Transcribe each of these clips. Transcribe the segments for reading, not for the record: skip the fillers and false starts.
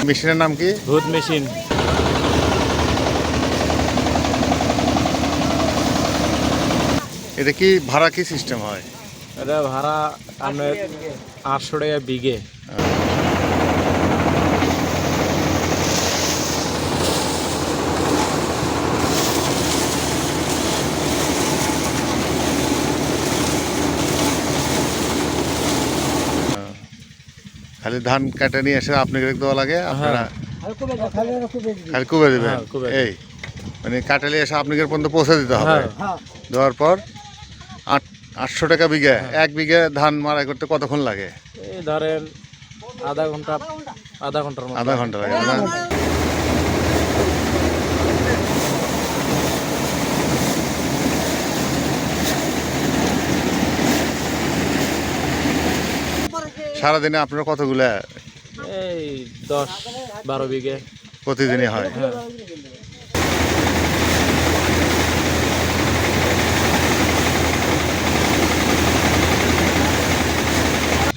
মেশিনের নাম কি? ভূত মেশিন। এটা কি ভাড়া কি সিস্টেম হয়? এটা ভাড়া আপনার 800 টাকা বিঘে। খালি ধান কাটে নিয়ে এসে আপনাকে দেওয়া লাগে, আপনারা খালি কুবে দেবেন? হ্যাঁ, কুবে। এই মানে কাটালে এসে আপনাকে পর্যন্ত পৌঁছে দিতে হবে। হ্যাঁ। দেওয়ার পর 800 টাকা বিঘা। 1 বিঘা ধান মাড়াই করতে কতক্ষণ লাগে? এই ধরেন আধা ঘন্টার মতো। আধা ঘন্টা লাগে না? সারাদিনে আপনারা কতগুলা? এই 10-12 বিঘে প্রতিদিনই হয়? হ্যাঁ।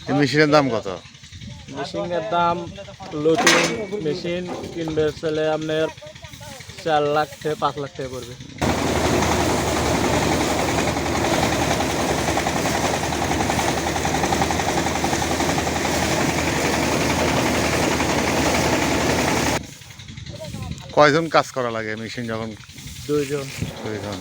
এই মেশিনের দাম কত? মেশিনের দাম নতুন মেশিন কিনবে চলে আপনার 4 লাখ থেকে 5 লাখ টাকা পড়বে। কয়জন কাজ করা লাগে মেশিন যখন? 2 জন। 2 জন।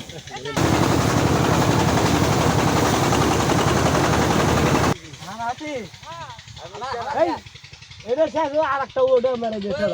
এটা শেষ আরেকটা ওটা মেরে গেছে।